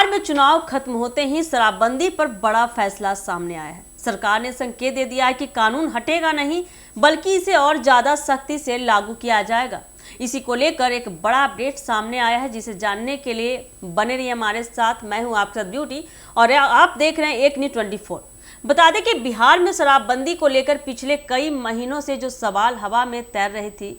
बिहार में चुनाव खत्म होते ही शराबबंदी पर बड़ा फैसला सामने आया है। सरकार ने संकेत दे दिया है कि कानून हटेगा नहीं बल्कि इसे और ज्यादा सख्ती से लागू किया जाएगा। इसी को लेकर एक बड़ा अपडेट सामने आया है, जिसे जानने के लिए बने रहिए हमारे साथ। मैं हूं आपके साथ ब्यूटी और आप देख रहे हैं एक न्यूज़ 24। बता दें कि बिहार में शराबबंदी को लेकर पिछले कई महीनों से जो सवाल हवा में तैर रहे थे,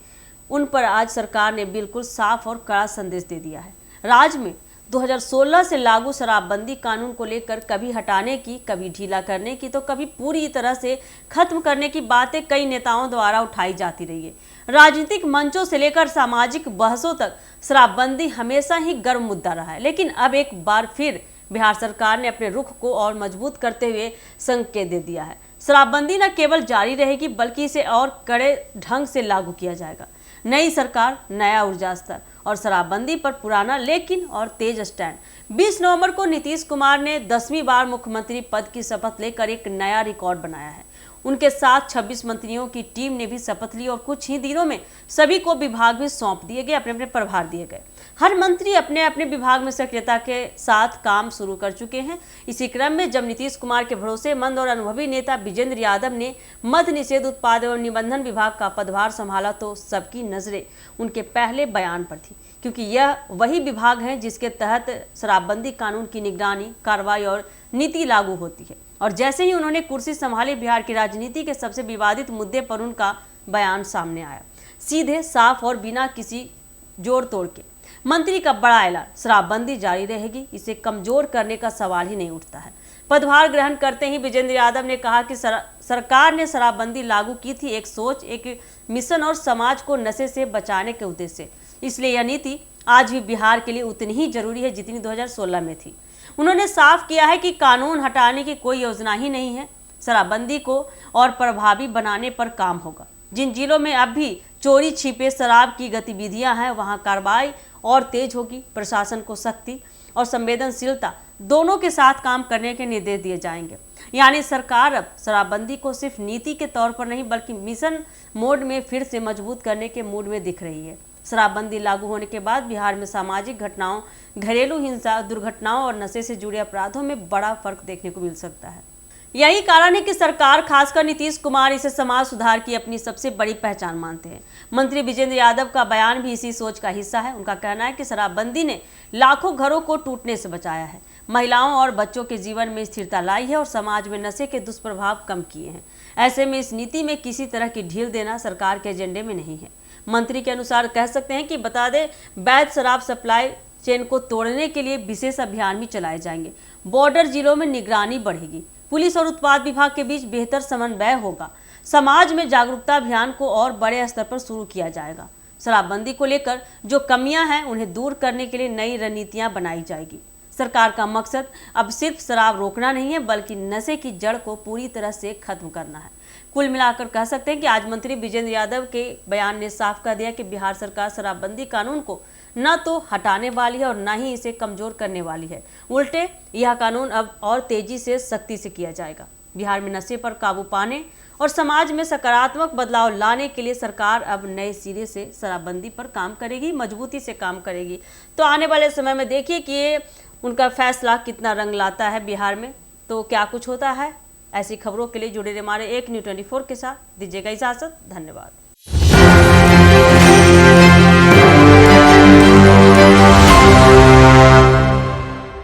उन पर आज सरकार ने बिल्कुल साफ और कड़ा संदेश दे दिया है। राज्य में 2016 से लागू शराबबंदी कानून को लेकर कभी हटाने की, कभी ढीला करने की, तो कभी पूरी तरह से खत्म करने की बातें कई नेताओं द्वारा उठाई जाती रही है। राजनीतिक मंचों से लेकर सामाजिक बहसों तक शराबबंदी हमेशा ही गर्म मुद्दा रहा है। लेकिन अब एक बार फिर बिहार सरकार ने अपने रुख को और मजबूत करते हुए संकेत दे दिया है। शराबबंदी न केवल जारी रहेगी बल्कि इसे और कड़े ढंग से लागू किया जाएगा। नई सरकार, नया ऊर्जा स्तर और शराबबंदी पर पुराना लेकिन और तेज स्टैंड। 20 नवंबर को नीतीश कुमार ने 10वीं बार मुख्यमंत्री पद की शपथ लेकर एक नया रिकॉर्ड बनाया है। उनके साथ 26 मंत्रियों की टीम ने भी शपथ ली और कुछ ही दिनों में सभी को विभाग भी सौंप दिए गए, अपने अपने प्रभार दिए गए। हर मंत्री अपने अपने विभाग में सक्रियता के साथ काम शुरू कर चुके हैं। इसी क्रम में जब नीतीश कुमार के भरोसेमंद और अनुभवी नेता विजेंद्र यादव ने मद्य निषेध, उत्पाद एवं निबंधन विभाग का पदभार संभाला तो सबकी नजरें उनके पहले बयान पर थी, क्योंकि यह वही विभाग है जिसके तहत शराबबंदी कानून की निगरानी, कार्रवाई और नीति लागू होती है। और जैसे ही उन्होंने कुर्सी संभाली, बिहार की राजनीति के सबसे विवादित मुद्दे पर उनका बयान सामने आया, सीधे, साफ और बिना किसी जोड़ तोड़ के। मंत्री का बड़ा ऐलान, शराबबंदी जारी रहेगी, इसे कमजोर करने का सवाल ही नहीं उठता है। पदभार ग्रहण करते ही विजेंद्र यादव ने कहा कि सरकार ने शराबबंदी लागू की थी एक सोच, एक मिशन और समाज को नशे से बचाने के उद्देश्य से। इसलिए यह नीति आज भी बिहार के लिए उतनी ही जरूरी है जितनी 2016 में थी। उन्होंने साफ किया है कि कानून हटाने की कोई योजना ही नहीं है। शराबबंदी को और प्रभावी बनाने पर काम होगा। जिन जिलों में अब भी चोरी छिपे शराब की गतिविधियां हैं, वहां कार्रवाई और तेज होगी। प्रशासन को सख्ती और संवेदनशीलता दोनों के साथ काम करने के निर्देश दिए जाएंगे। यानी सरकार अब शराबबंदी को सिर्फ नीति के तौर पर नहीं बल्कि मिशन मोड में फिर से मजबूत करने के मूड में दिख रही है। शराबबंदी लागू होने के बाद बिहार में सामाजिक घटनाओं, घरेलू हिंसा, दुर्घटनाओं और नशे से जुड़े अपराधों में बड़ा फर्क देखने को मिल सकता है। यही कारण है कि सरकार, खासकर नीतीश कुमार, इसे समाज सुधार की अपनी सबसे बड़ी पहचान मानते हैं। मंत्री विजेंद्र यादव का बयान भी इसी सोच का हिस्सा है। उनका कहना है कि शराबबंदी ने लाखों घरों को टूटने से बचाया है, महिलाओं और बच्चों के जीवन में स्थिरता लाई है और समाज में नशे के दुष्प्रभाव कम किए हैं। ऐसे में इस नीति में किसी तरह की ढील देना सरकार के एजेंडे में नहीं है। मंत्री के अनुसार कह सकते हैं कि बता दें, वैध शराब सप्लाई चेन को तोड़ने के लिए विशेष अभियान भी चलाए जाएंगे। बॉर्डर जिलों में निगरानी बढ़ेगी। पुलिस और उत्पाद विभाग के बीच बेहतर समन्वय होगा। समाज में जागरूकता अभियान को और बड़े स्तर पर शुरू किया जाएगा। शराबबंदी को लेकर जो कमियां हैं उन्हें दूर करने के लिए नई रणनीतियां बनाई जाएगी। सरकार का मकसद अब सिर्फ शराब रोकना नहीं है बल्कि नशे की जड़ को पूरी तरह से खत्म करना है। कुल मिलाकर कह सकते हैं कि आज मंत्री विजेंद्र यादव के बयान ने साफ कर दिया कि बिहार सरकार शराबबंदी कानून को न तो हटाने वाली है और न ही इसे कमजोर करने वाली है। उल्टे यह कानून अब और तेजी से, सख्ती से किया जाएगा। बिहार में नशे पर काबू पाने और समाज में सकारात्मक बदलाव लाने के लिए सरकार अब नए सिरे से शराबबंदी पर काम करेगी, मजबूती से काम करेगी। तो आने वाले समय में देखिए कि उनका फैसला कितना रंग लाता है बिहार में, तो क्या कुछ होता है। ऐसी खबरों के लिए जुड़े रहिए हमारे एक न्यूज़ 24 के साथ। दीजिएगा इजाजत। धन्यवाद।